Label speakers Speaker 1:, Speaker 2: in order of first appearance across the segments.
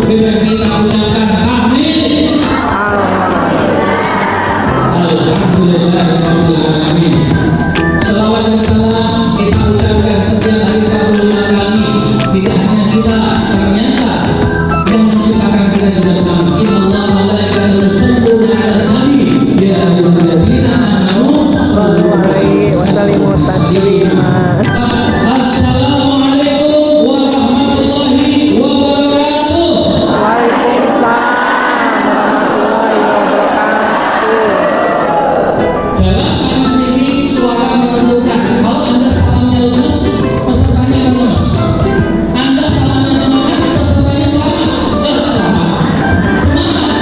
Speaker 1: Dengan kita ucapkan amin. Alhamdulillahirrahmanirrahim. Salawat dan salam kita ucapkan setiap hari 45 kali. Tidak hanya kita, ternyata yang menciptakan kita juga sama. Innallaha wa malaikatahu yusholluna 'alan nabi ya ayyuhalladzina amanu shollu 'alaihi wa sallimu taslima. Assalamualaikum warahmatullahi wabarakatuh.
Speaker 2: Waalaikumsalam warahmatullahi wabarakatuh.
Speaker 1: Dalam hadis ini suara menentukan. Kalau Anda salamnya lemes, pesertanya akan lemes. Anda salamnya semangat, pesertanya selamat. Selamat. Semangat.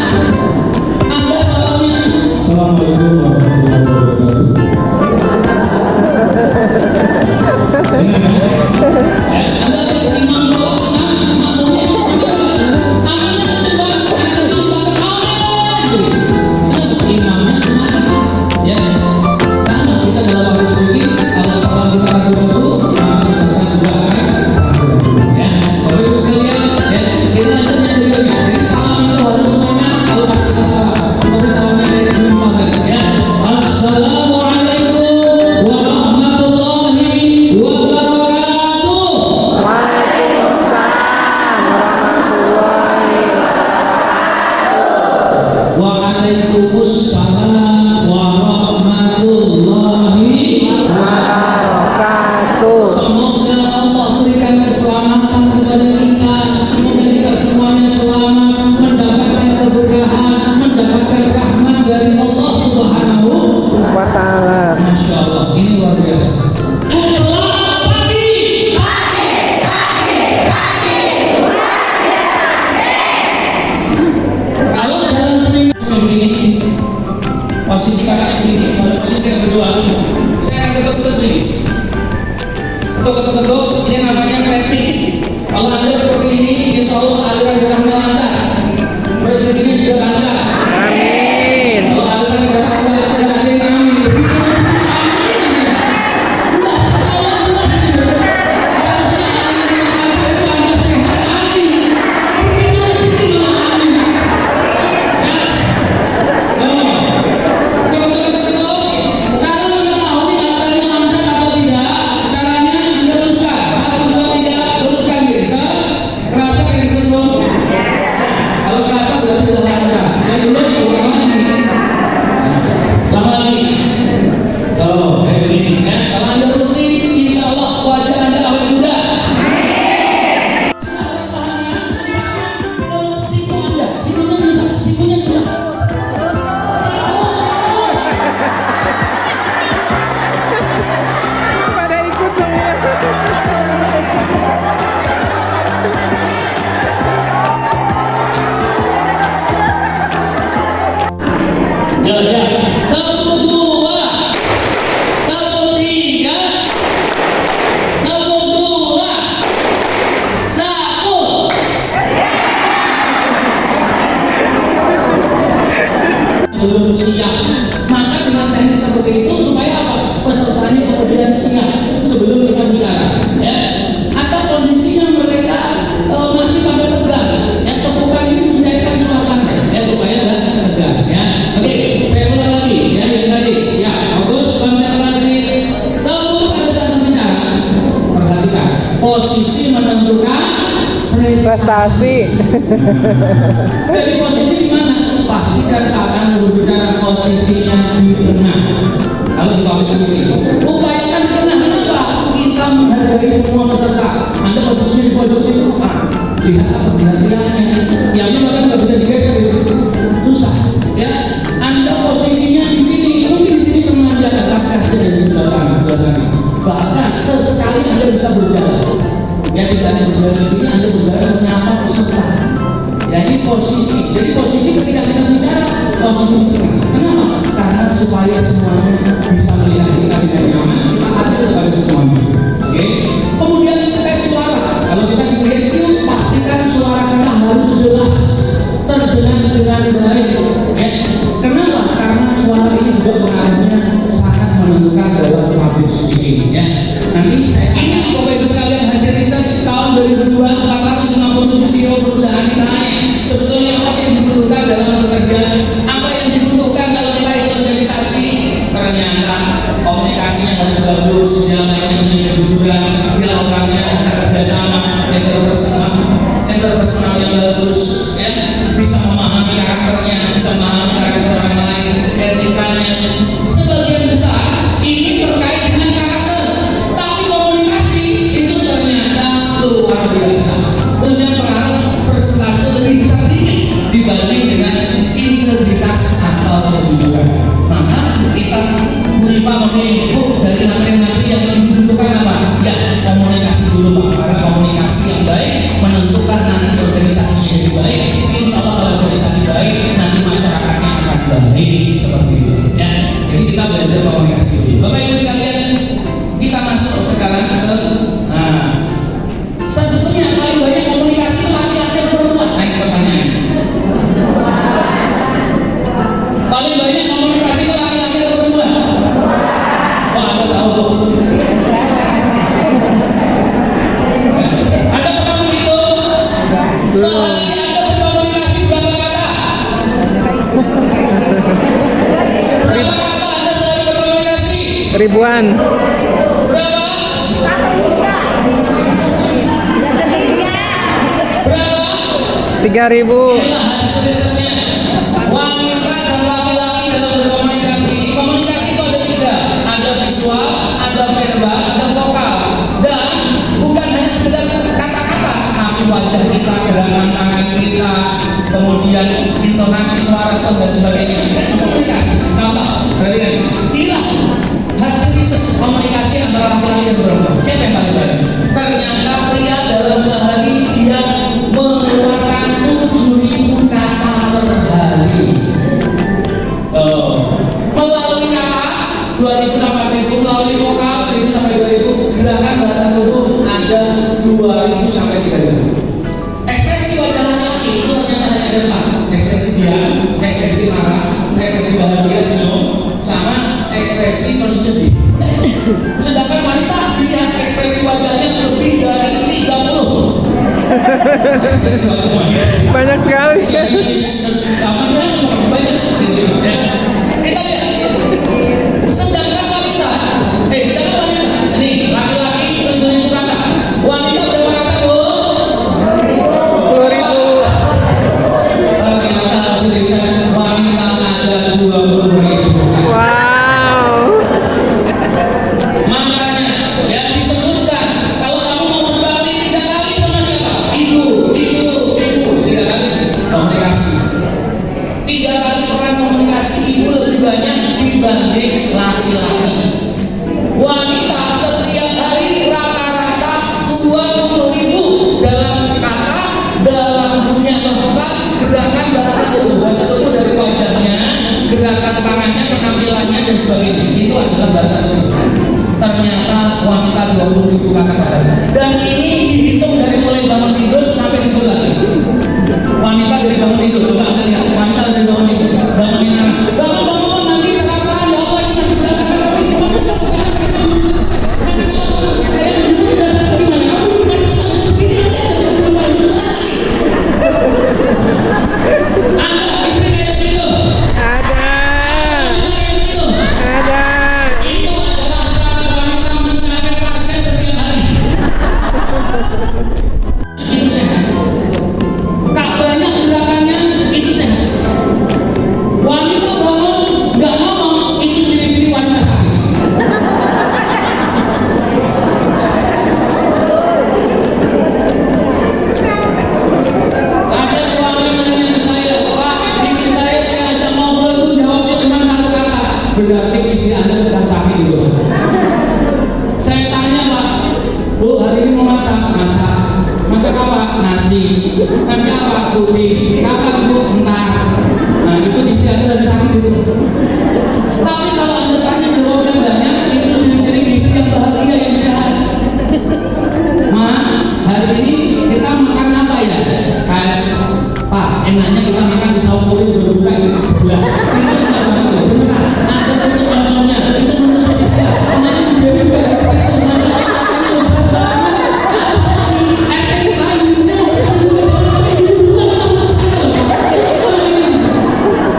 Speaker 1: Anda salamnya Assalamualaikum warahmatullahi wabarakatuh. Anda lihat imam sholat semangat, makmumnya itu semangat. Aminnya kenceng banget, anak kecil banget. Amin. Kenapa? Imamnya semangat. Ya, sama kita dalam waktu sedikit. Kalau salam kita ragu-ragu, maka peserta juga akan ragu-ragu. Ya, Bapak Ibu sekalian, ya, kita lanjut yang berikutnya. Jadi salam itu harus semangat. Kalau pas kita salam, seperti salamnya dari jumpa tadi. Ya, Assalamualaikum warahmatullahi wabarakatuh.
Speaker 2: Waalaikumsalam warahmatullahi
Speaker 1: Waalaikumsalam warahmatullahi
Speaker 2: wabarakatuh.
Speaker 1: Semoga Allah berikan keselamatan kepada kita. Semoga kita semuanya selamat, mendapatkan keberkahan, mendapatkan rahmat dari Allah Subhanahu
Speaker 2: Wa ta'ala.
Speaker 1: Masya Allah, ini luar biasa. Selamat pagi. Kalau dalam seminggu begini, posisi kakak begini, pada posisi yang kedua, saya akan ketuk-ketuk begini. Ketuk-ketuk, ini namanya rating. Kalau Anda seperti ini, insya Allah aliran darahnya lancar, rezekinya juga lancar.
Speaker 2: Amin.
Speaker 1: Kalau aliran darahnya lancar, ada yang amin.
Speaker 2: Pada ikut semua.
Speaker 1: Ya, ya. Tepuk dua, tepuk tiga, tepuk dua, satu. Belum siap. Maka dengan teknik seperti itu supaya apa? Pesertanya kemudian siap sebelum kita bicara. Ya. Atau kondisinya mereka masih pada tegang. Ya, tepukan ini mencairkan suasana. Ya, supaya tegang. Ya. Oke, saya ulang lagi. Ya, yang tadi. Ya, bagus, konsentrasi. Tepuk pada saat berbicara. Perhatikan. Posisi menentukan
Speaker 2: Prestasi.
Speaker 1: Jadi posisi di mana? Pastikan saat Anda berbicara posisinya di tengah. Kalau di public speaking, upayakan di tengah. Kenapa? Kita menghargai semua peserta. Anda posisinya di pojok situ. Lihat apa perhatiannya. Yang bahkan nggak bisa digeser itu. Susah. Ya. Anda posisinya di sini. Mungkin di sini tengah aja ada kasih dari sebelah sana, sebelah sana. Bahkan sesekali Anda bisa berjalan. Ya, tidak hanya berjalan di sini, Anda berjalan menyapa peserta. Ya, ini posisi. Jadi posisi ketika kita bicara, posisi di tengah. Kenapa? Karena supaya semuanya bisa melihat kita dengan nyaman, kita adil kepada semuanya. Oke. Kemudian tes suara. Kalau kita di rescue, pastikan suara kita harus jelas, terdengar dengan baik. Ya. Kenapa? Karena suara ini juga pengaruhnya sangat menentukan dalam public speaking. Ya. Nanti saya tanya Bapak Ibu sekalian hasil riset tahun 2002 457 CEO perusahaan ditanya
Speaker 2: Ribuan.
Speaker 1: Berapa? Berapa?
Speaker 2: 3.000.
Speaker 1: Inilah hasil risetnya. Wanita dan laki-laki dalam berkomunikasi. Komunikasi itu ada 3. Ada visual, ada verbal, ada vokal. Dan bukan hanya sekedar kata-kata, tapi wajah kita, gerakan tangan kita, kemudian intonasi suara dan sebagainya. Itu komunikasi. Contoh, perhatikan. Inilah hasil riset komunikasi antara laki-laki dan perempuan. Siapa yang paling berani? Ternyata pria dalam sehari dia mengeluarkan 7.000 kata per hari. Melalui kata 2.000 sampai 1.000, melalui vokal 1.000 sampai 2.000, gerakan bahasa tubuh ada 2.000 sampai 3.000. Ekspresi wajah laki-laki itu ternyata hanya ada 4. Ekspresi diam, ekspresi marah, ekspresi bahagia, senyum, sama ekspresi kondisi sedih. Sedangkan wanita dilihat ekspresi wajahnya lebih dari 30. Ekspresi wajah wanita
Speaker 2: Banyak sekali.
Speaker 1: banyak gitu ya. Kita lihat. Sedangkan wanita nih laki-laki 7.000 kata. Wanita berapa kata, Bu?
Speaker 2: 10.000.
Speaker 1: Ternyata hasil riset wanita ada 20.000.
Speaker 2: Wow.
Speaker 1: Makanya ya disebutkan kalau kamu mau berbakti 3 kali sama siapa? Ibu. 3 kali komunikasi. 3 kali peran komunikasi ibu lebih banyak dibanding laki-laki. Wanita setiap hari rata-rata 20.000 dalam kata, dalam dunia vokal, gerakan bahasa tubuh dari wajahnya, gerakan tangannya, penampilannya dan sebagainya. Itu adalah bahasa tubuh. Ternyata wanita 20.000 kata per hari. Dan ini dihitung dari mulai bangun tidur sampai tidur lagi. Wanita dari bangun tidur, coba Anda lihat. Wanita dari bangun tidur, bangunin anak. Bangun, nanti sekarang ya Allah ini masih berantakan tapi gimana kita sekarang kita belum selesai. Nanti kalau saya menyebut sudah selesai gimana? Kamu gimana sih? Begini aja, belum selesai lagi. Anda istri kayak begitu?
Speaker 2: Ada.
Speaker 1: Wanita kayak begitu?
Speaker 2: Ada.
Speaker 1: Itu adalah cara wanita mencapai target setiap hari. Itu sehat. Tak banyak gerakannya, itu sehat. Wanita bangun nggak ngomong, itu ciri-ciri wanita sakit. Ada suami nanya ke saya, Pak, bikin saya ajak ngobrol tuh jawabnya cuma 1 kata. Berarti istri Anda sedang sakit gitu. Saya tanya, Pak, Bu, hari ini mau masak? Masak apa? Nasi apa? Putih. Kapan, Bu? Entar. Nah, itu istri Anda lagi sakit itu. Tapi kalau Anda tanya jawabnya banyak, itu ciri-ciri istri yang bahagia, yang sehat. Ma, hari ini kita makan apa ya? Kayak, Pak, enaknya kita makan di saumpuri berbuka gitu. Itu enggak begitu, beneran. Ada bentuk contohnya, itu manusia juga. Namanya berbeda dari situ. Manusia katanya usaha banget. Apalagi, ente kita hidupnya usaha juga. Jangan sampai hidup dua atau satu.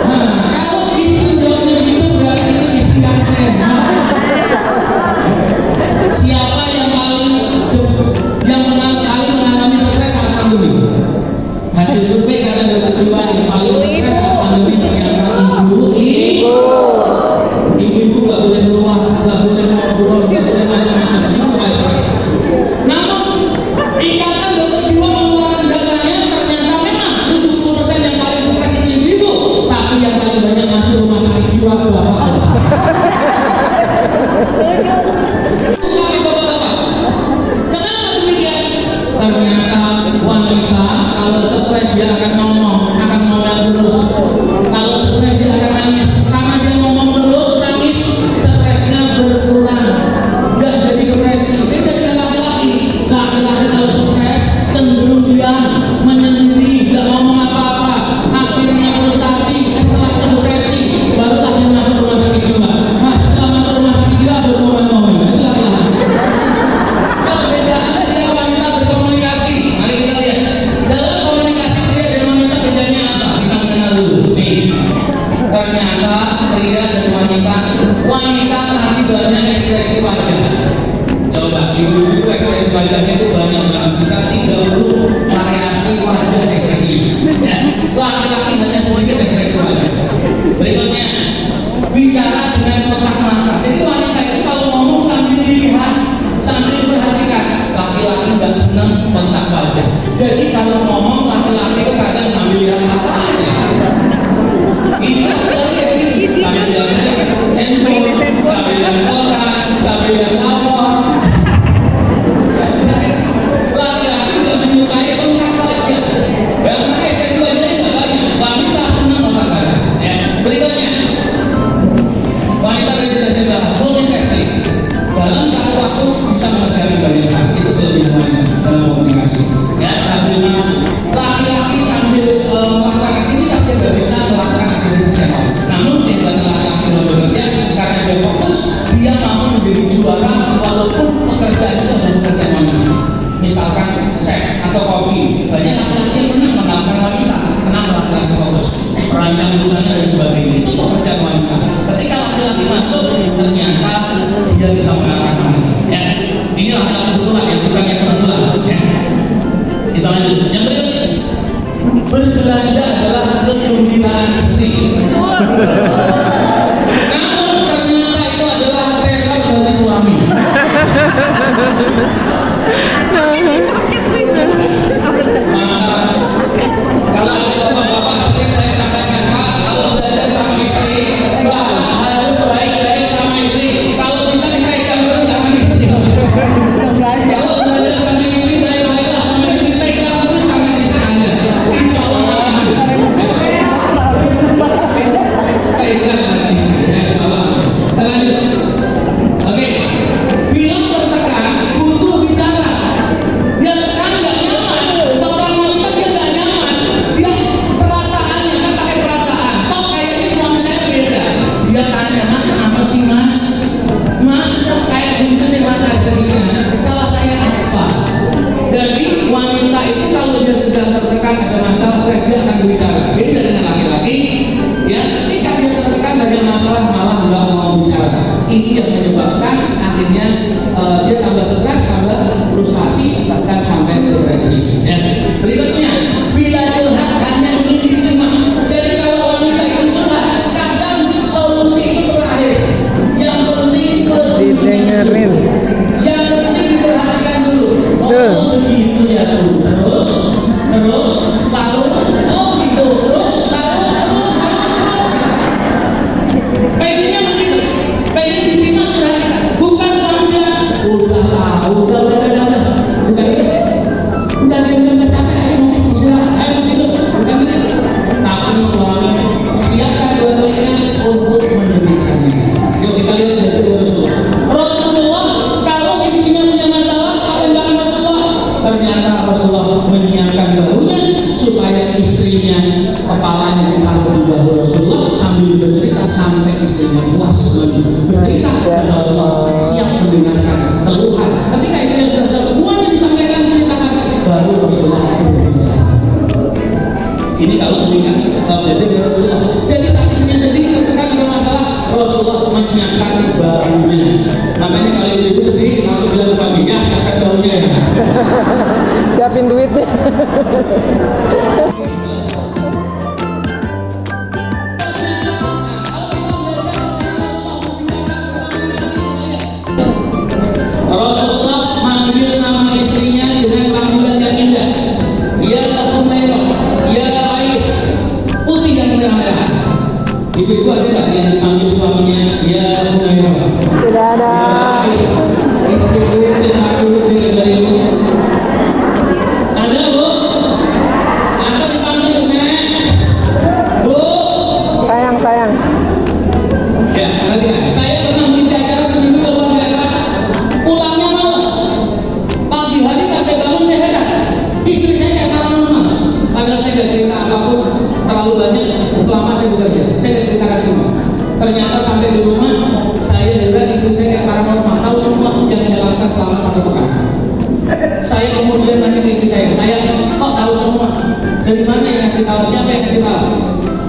Speaker 1: Nah, kalau istri jawabnya begitu, berarti itu istri yang sehat. Siapa yang paling mengalami stres saat pandemi? Hasil survei karena ada 7 yang paling stres melakukan aktivitas yang lain. Namun kehidupan laki-laki dalam bekerja karena dia fokus, dia mau menjadi juara walaupun pekerjaan itu adalah pekerjaan wanita. Misalkan chef atau koki, banyak laki-laki yang pernah mengalahkan wanita. Kenapa laki-laki fokus? Perancang busana dan sebagainya itu pekerjaan wanita. Ketika laki-laki masuk, ternyata dia bisa mengalahkan wanita. Ya, ini laki-laki kebetulan ya, bukan yang kebetulan. Ya. Kita lanjut. Yang berikutnya, berbelanja adalah kegembiraan istri. Namun ternyata itu adalah teror dari suami. Kalau ada bapak-bapak sering saya sampaikan, Pak, kalau belajar sama istri, bapak harus baik-baik sama istri. Kalau bisa dipegang terus sama istri. Kalau belajar sama istri, baik-baiklah sama istri, pegang terus sama istri Anda. Insya Allah aman. Pegang sama istri, insya Allah. Kita lanjut. Oke. Bila tertekan, butuh bicara. Dia tekan nggak nyaman. Seorang wanita dia nggak nyaman. Dia perasaannya kan pakai perasaan. Kok kayaknya suami saya beda. Dia tanya, Mas apa sih Mas? Mas kok kayak begitu sih Mas hasilnya? Salah saya apa? Jadi wanita itu kalau dia sedang tertekan ada masalah, dia akan berbicara. Beda dengan laki-laki. Ya, ketika dia tertekan ada masalah malah nggak mau bicara. Ini yang menyebabkan akhirnya dia tambah stres, tambah frustasi, bahkan sampai depresi. Ya. Berikutnya, bila curhat hanya ingin disimak. Jadi kalau wanita itu curhat, kadang solusi itu terakhir. Yang penting
Speaker 2: Didengerin.
Speaker 1: yang penting diperhatikan dulu.
Speaker 2: Tuh.
Speaker 1: Oh begitu ya Bu. Terus lalu oh gitu terus. Pengennya begitu, pengen disimak perhatikan. Bukan suami bilang, udah tahu, udah bukan itu. Udah dia capek, ayo istirahat, ayo tidur, bukan itu. Tapi suami siapkan dua-duanya untuk menjadikannya. Yuk kita lihat dari Rasulullah. Rasulullah kalau istrinya punya masalah, apa yang dilakukan Rasulullah? Ternyata Rasulullah menyiapkan bahunya supaya istrinya kepalanya ditaruh di bahu Rasulullah sambil bercerita sampai istrinya puas bercerita dan Rasulullah siap mendengarkan keluhan. Ketika istrinya sudah semuanya disampaikan ceritakan, baru Rasulullah berbicara. Ini kalau mendengar belajar dari Rasulullah. Jadi saat istrinya sedih tertekan ada masalah, Rasulullah menyiapkan bahunya. Namanya kalau ibu sedih langsung bilang suaminya siapkan bahunya ya.
Speaker 2: Siapin duitnya.
Speaker 1: Rasulullah manggil nama istrinya dengan panggilan yang indah. Ya Humairah, ya Ais, putih dan merah-merah. Ibu-ibu ada nggak yang dipanggil suaminya ya Humairah?
Speaker 2: Tidak ada.
Speaker 1: Ya Ais, istriku, cintaku, dengar dari ibu. Ada Bu? Anda dipanggil Nek? Bu?
Speaker 2: Sayang.
Speaker 1: Ya, nanti saya pernah mengisi acara seminggu ke luar daerah. Pulangnya malam. Pagi hari pas saya bangun saya heran. Istri saya kayak paranormal. Padahal saya nggak cerita apapun terlalu banyak selama saya bekerja. Saya nggak ceritakan semua. Ternyata sampai di rumah saya heran istri saya kayak paranormal. Tahu semua yang saya lakukan selama 1 pekan. Saya kemudian nanya ke istri saya kok tahu semua? Dari mana yang ngasih tahu? Siapa yang ngasih tahu?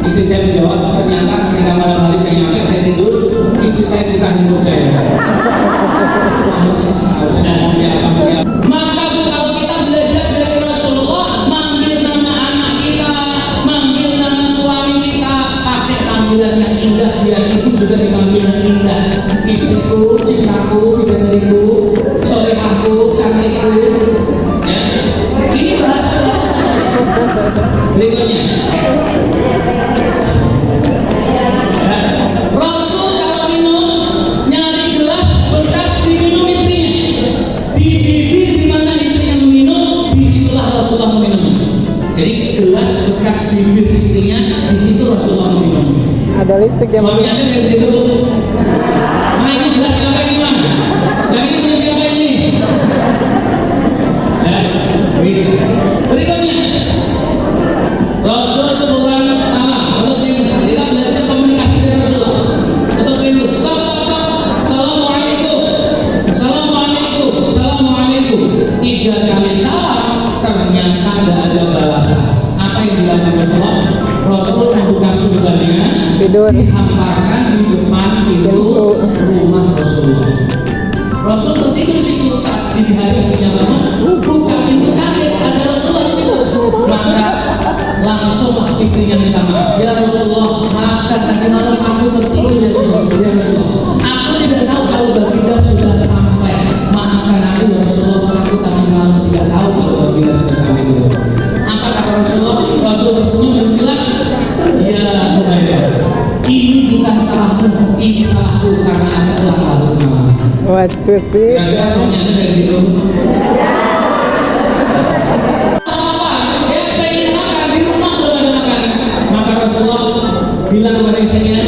Speaker 1: Istri saya menjawab, ternyata ketika malam hari saya nyampe, saya tidur, istri saya buka handphone saya. Maka Bu, kalau kita belajar dari Rasulullah, manggil nama anak kita, manggil nama suami kita, pakai panggilan yang indah, biar itu juga dipanggil yang indah. Istriku, cintaku, bidadariku, solehahku, cantikku. Ya, ini bahasa. Berikutnya. Rasul kalau minum nyari gelas bekas diminum istrinya. Di bibir di mana istrinya meminum, disitulah Rasulullah meminum. Jadi gelas bekas bibir istrinya, di situ Rasulullah meminum.
Speaker 2: Ada lipstick yang
Speaker 1: Suami Anda kayak begitu. Nah ini gelas siapa ini Bang? Yang ini punya siapa ini? Ya, begitu. Berikutnya, Rasul itu bukan salah untuk Apa yang dilakukan Rasulullah? Rasul membuka surganya,
Speaker 2: Tidur.
Speaker 1: dihamparkan di depan pintu rumah Rasulullah. Rasul tertidur situ saat di hari istrinya bangun, buka pintu kaget ada Rasulullah di situ. Maka langsung istrinya minta maaf. Ya Rasulullah, maafkan tadi malam aku tertidur ya Rasulullah. Aku tidak tahu kalau baginda sudah sampai. Maafkan aku ya Rasulullah, aku tadi malam tidak tahu kalau baginda sudah sampai dulu. Apa kata Rasulullah? Rasul tersenyum dan bilang, ya Humairah, ini bukan salahmu, ini salahku karena aku telah lalu maaf.
Speaker 2: Wah, sweet.
Speaker 1: Kira-kira suaminya kayak gitu. Apa? Ya pengen makan di rumah belum ada makanan. Maka Rasulullah bilang kepada istrinya,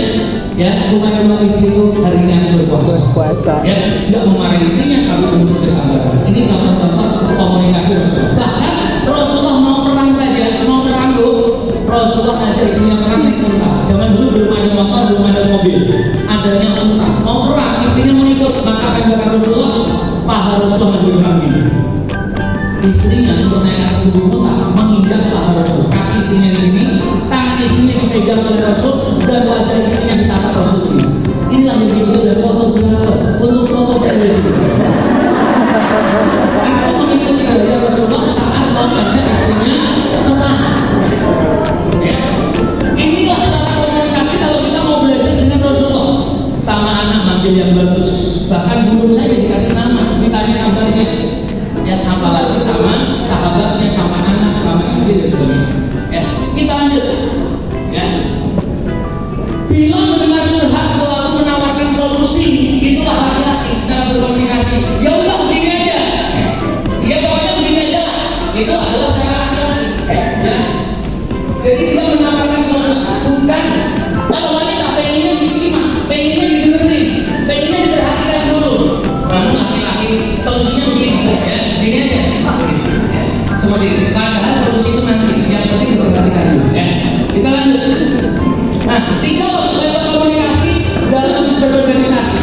Speaker 1: ya bukan rumah istriku hari ini aku berpuasa.
Speaker 2: Berpuasa.
Speaker 1: Ya nggak memarahi istrinya kalau musuh kesabaran. Ini contoh-contoh komunikasi Rasulullah. Bahkan Rasulullah mau perang saja, mau perang dulu. Rasulullah ngajak istrinya perang naik unta. Zaman dulu belum ada motor, belum ada mobil, adanya unta. Mau perang, istrinya mau ikut, maka apa yang dilakukan Rasulullah? Paha Rasulullah maju depan gini. Istrinya untuk naik atas tubuh unta menginjak paha Rasul. Kaki istrinya di sini, tangan istrinya dipegang oleh Rasul, dan wajah istrinya ditatap Rasul ini. Inilah yang dibutuhkan dari fotografer untuk foto dari itu mengikuti gaya Rasulullah saat mengajak istrinya perang. Ya. Inilah cara komunikasi kalau kita mau belajar dengan Rasulullah. Sama anak manggil yang bagus, bahkan burung saja dikasih nama, ditanya kabarnya. Ya, apalagi sama sahabatnya, sama anak, sama istri dan sebagainya. Ya, kita lanjut. Ya. Bila mendengar curhat selalu menawarkan solusi, itulah laki-laki cara berkomunikasi. Ya udah begini aja. Ya pokoknya begini aja lah. Itu adalah cara laki-laki. Ya. Jadi dia menawarkan solusi, bukan kalau wanita pengennya disimak, pengennya didengerin, pengennya diperhatikan dulu. Namun laki-laki solusinya begini, ya, begini aja, ya, seperti itu. Padahal solusi itu nanti, yang penting diperhatikan dulu. Ya. Kita lanjut. Nah, tinggal level komunikasi dalam berorganisasi.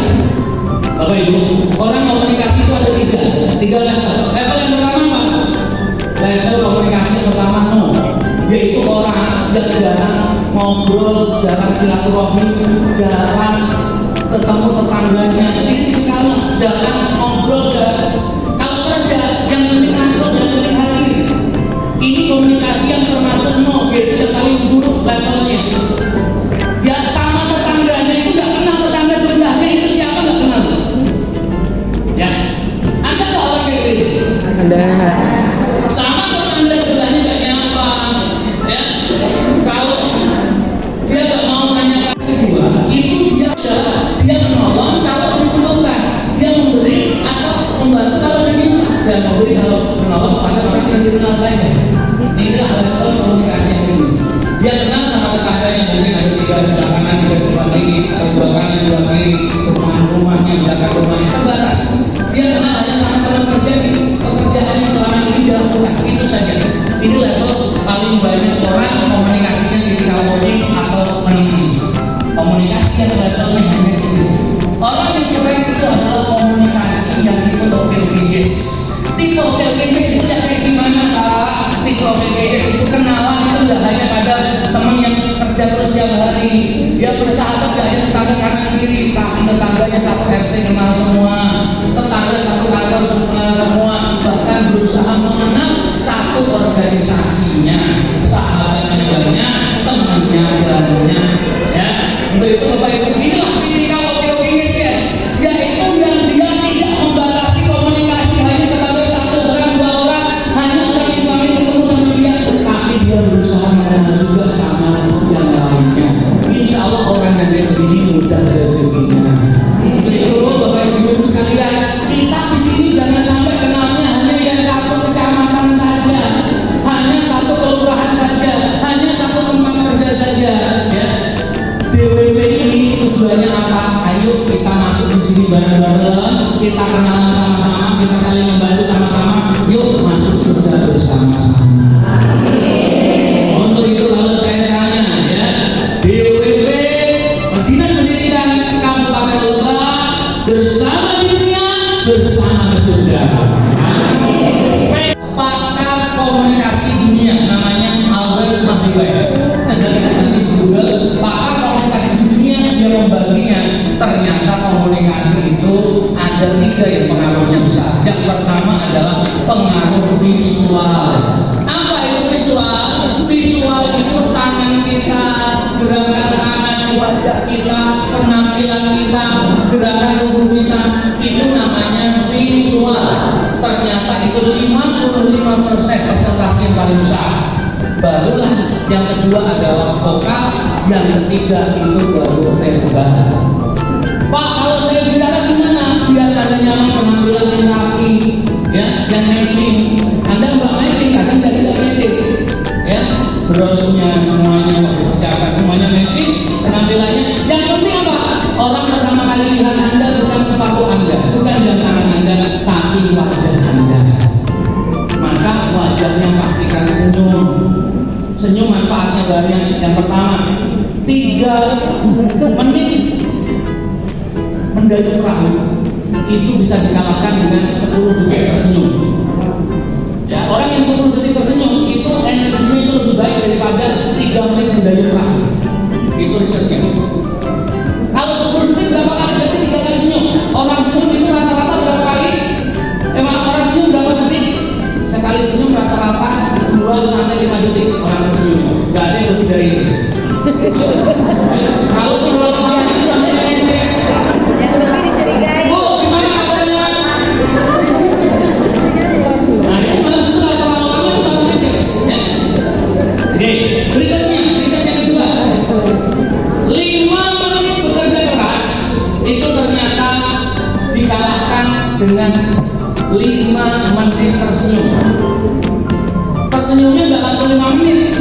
Speaker 1: Bapak Ibu, orang komunikasi itu ada tiga level. Level yang pertama apa? Level komunikasi yang pertama no, yaitu orang yang jarang ngobrol, jarang silaturahim, jarang ketemu tetangganya. Ini tipikal jarang ngobrol, jarang. Kalau kerja, yang penting masuk, yang penting hadir. Ini komunikasi yang termasuk no, yaitu yang paling buruk levelnya. Ya sama tetangganya itu nggak kenal tetangga sebelahnya itu siapa nggak kenal. Ya, ada nggak orang kayak gitu?
Speaker 2: Ada.
Speaker 1: Sama tetangga sebelahnya nggak nyapa, ya. Kalau dia nggak mau nanya kedua, itu dia adalah dia menolong kalau dibutuhkan, dia memberi atau membantu kalau diminta, dan memberi kalau menolong pada orang yang dikenal saya. Inilah level komunikasi yang ini. Dia kenal sama tetangganya, mungkin ada tiga sebelah kanan, tiga sebelah kiri, atau dua kanan, dua kiri, rumahnya, belakang rumahnya terbatas. Dia kenal hanya sama teman kerja di pekerjaan yang selama ini dilakukan. Itu saja. Ini level paling banyak orang komunikasinya tipikal oke atau menengah. Komunikasi yang levelnya hanya di sini. Orang yang keren itu adalah komunikasi yang tipe OKWGS. Tipe OKWGS itu kayak gimana Kak? Tipe OKWGS itu kenalan itu nggak hanya pada teman kita, penampilan kita, gerakan tubuh kita, itu namanya visual. Ternyata itu 55% presentasi yang paling besar. Barulah yang kedua adalah vokal, yang ketiga itu baru verbal. Pak, kalau saya bicara gimana? Biar ada nyaman, penampilan yang rapi, ya, yang matching. Anda nggak matching, kadang tidak matching, ya. Brosnya semuanya, persiapan semuanya matching, penampilannya. Yang penting apa? Orang pertama kali lihat Anda bukan sepatu Anda, bukan jam tangan Anda, tapi wajah Anda. Maka wajahnya pastikan senyum. Senyum manfaatnya banyak. Yang pertama, 3 menit mendayung perahu itu bisa dikalahkan dengan 10 detik tersenyum. Ya, orang yang 10 detik tersenyum itu energinya itu lebih baik daripada 3 menit mendayung perahu. Itu risetnya. Kalau 10 detik berapa kali? Berarti 3 kali senyum. Orang senyum itu rata-rata berapa kali? Orang senyum berapa detik? Sekali senyum rata-rata 2 sampai 5 detik orang senyum. Gak ada yang lebih dari itu. Kalau terlalu lama itu namanya enceng. Bu, gimana katanya? Nah, itu kalau sudah terlalu lama itu namanya enceng. Ya. Oke, berikutnya riset yang kedua. 5 menit bekerja keras itu ternyata dikalahkan dengan 5 menit tersenyum. Tersenyumnya nggak langsung 5 menit,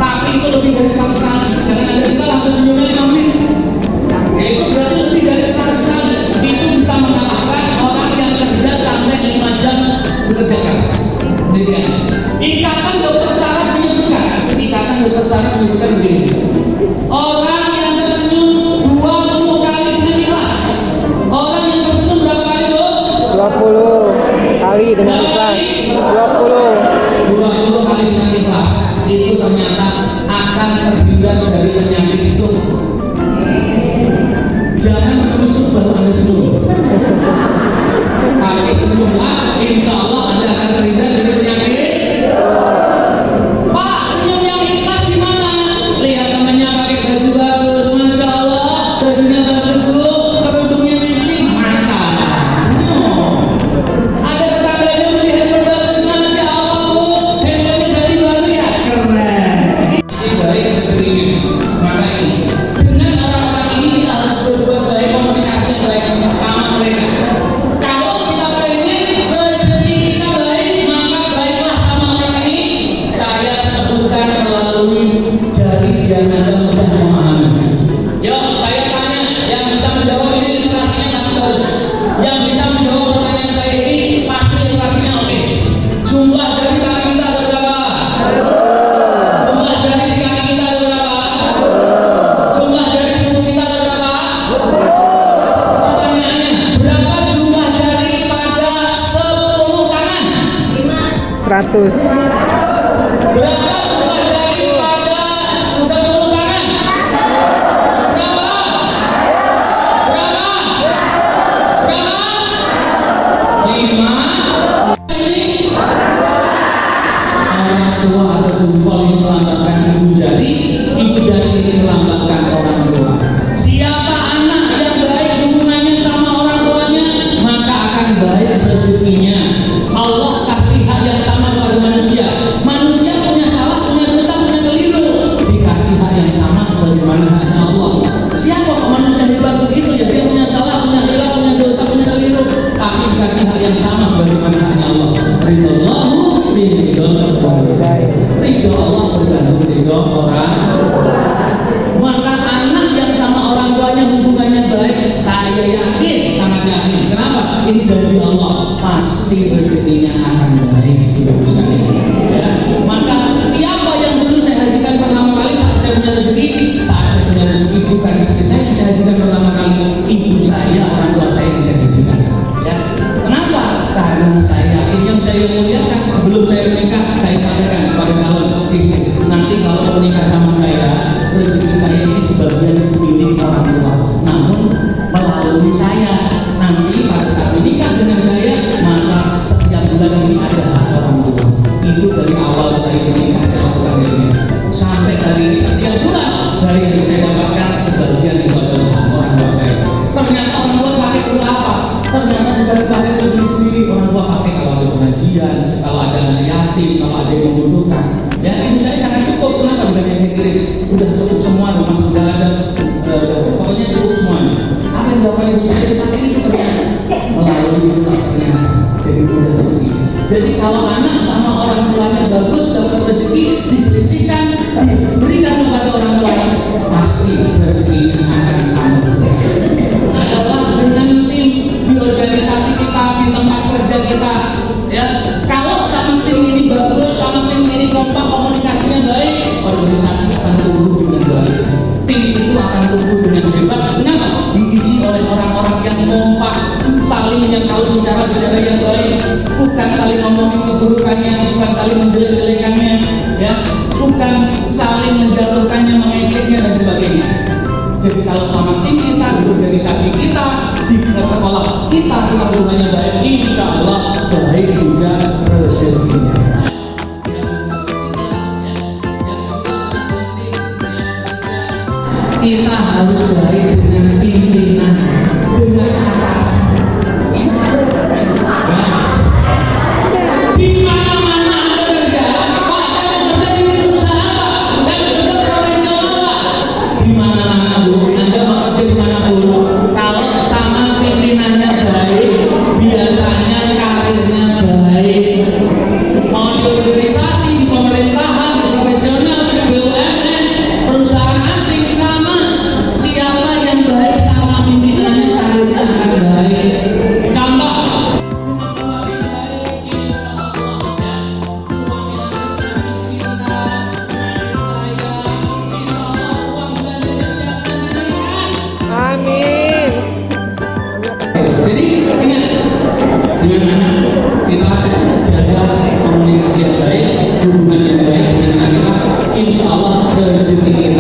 Speaker 1: tapi itu lebih dari 100 kali. Jangan Anda kira langsung senyumnya 5 menit. Ya, itu berarti lebih dari 100 kali. Itu bisa mengalahkan orang yang kerja sampai 5 jam bekerja keras. Demikian. Ikatan Dokter Saraf menyebutkan begini. Orang yang tersenyum 20 kali dengan ikhlas. Orang yang tersenyum berapa kali, Bu?
Speaker 2: 20 kali dengan ikhlas.
Speaker 1: 20 kali dengan ikhlas. Itu ternyata akan terhindar dari penyakit stroke. Jangan menunggu stroke baru Anda senyum. Tapi senyumlah, insya Allah Anda akan terhindar dari penyakit. Pak, senyum yang ikhlas gimana? Lihat temannya pakai baju bagus, masya Allah, bajunya bagus, Bu, kerudungnya matching, mantap. Senyum. Ada tetangganya beli handphone bagus, masya Allah, Bu, handphonenya dari baru ya, keren. Ini baik rezekinya. Maka ini dengan orang-orang ini kita harus berbuat baik, komunikasi yang baik sama mereka. Kalau kita pengen rezeki kita baik, maka baiklah sama mereka ini. Saya sebutkan melalui jari biar Anda mudah memahami. Yuk, saya tanya, yang bisa menjawab ini literasinya masih terus. Yang bisa menjawab pertanyaan saya ini pasti literasinya oke. Jumlah jari tangan kita ada berapa? Jumlah jari di kaki kita ada berapa? Jumlah jari tubuh kita ada berapa? Pertanyaannya, berapa jumlah jari pada 10 tangan?
Speaker 2: 100.
Speaker 1: Berapa jumlah jari pada 10 tangan? Berapa? Berapa? Berapa? 5. Ini orang tua atau jempol ini melambangkan ibu jari ini melambangkan orang tua. Siapa anak yang baik hubungannya sama orang tuanya, maka akan baik rezekinya. Allah kasih hak yang sama kepada manusia. Manusia punya salah, punya dosa, punya keliru, dikasih hak yang sama sebagaimana haknya Allah. Siapa manusia hebat begitu ya? Dia punya salah, punya hilaf, punya dosa, punya keliru, tapi dikasih hak yang sama sebagaimana haknya Allah. Ridallahu fi ridal walidain. Ridho Allah bergantung ridho orang. Maka anak yang sama orang tuanya hubungannya baik, saya yakin, sangat yakin. Kenapa? Ini janji Allah, pasti rezekinya akan baik. Tidak bisa ya. Maka siapa yang dulu saya hajikan pertama kali saat saya punya rezeki, saat saya punya rezeki bukan istri saya hajikan pertama kali, ibu saya, orang tua saya yang saya hajikan. Ya. Kenapa? Karena saya yakin yang saya muliakan sebelum saya menikah, saya sampaikan kepada calon istri, nanti kalau menikah sama saya, rezeki saya ini sebagian milik orang tua. Namun melalui saya, nanti pada saat menikah dengan saya, maka setiap bulan ini ada hak orang tua. Itu dari awal saya menikah saya lakukan ini. Sampai hari ini setiap bulan dari yang saya dapatkan sebagian pikirin udah cukup semua rumah sudah ada, pokoknya cukup semuanya. Apa yang dilakukan ibu saya dipakai itu ternyata melalui itu ternyata jadi mudah rezeki. Jadi kalau anak sama orang tuanya bagus dapat rezeki diselisihkan diberikan kepada orang tuanya pasti rezekinya akan ditambah. Adalah dengan tim di organisasi kita, di tempat kerja kita, ya. Kalau sama tim ini bagus, sama tim ini kompak, komunikasinya baik, organisasi akan tumbuh dengan baik. Tim itu akan tumbuh dengan hebat. Kenapa? Diisi oleh orang-orang yang kompak, saling yang tahu bicara-bicara yang baik, bukan saling ngomongin keburukannya, bukan saling menjelek-jelekannya, ya, bukan saling menjatuhkannya, mengejeknya dan sebagainya. Jadi kalau sama tim kita, di organisasi kita, di sekolah kita hubungannya baik, insya Allah baik juga rezekinya. Kita harus baik dengan pimpinan, dengan atasan. Di mana-mana Anda kerja, Pak, saya bekerja di perusahaan, Pak, saya bekerja profesional, Pak. Di mana-mana Bu, Anda bekerja di manapun, kalau sama pimpinannya baik, biasanya karirnya baik. Mau di organisasi, di pemerintahan, di profesional, BUMN, perusahaan asing sama. Siapa yang baik sama pimpinannya, karirnya akan baik. Contoh.
Speaker 2: Amin.
Speaker 1: Jadi ingat, dengan anak kita jaga komunikasi yang baik, hubungan yang baik dengan anak kita, insya Allah rezeki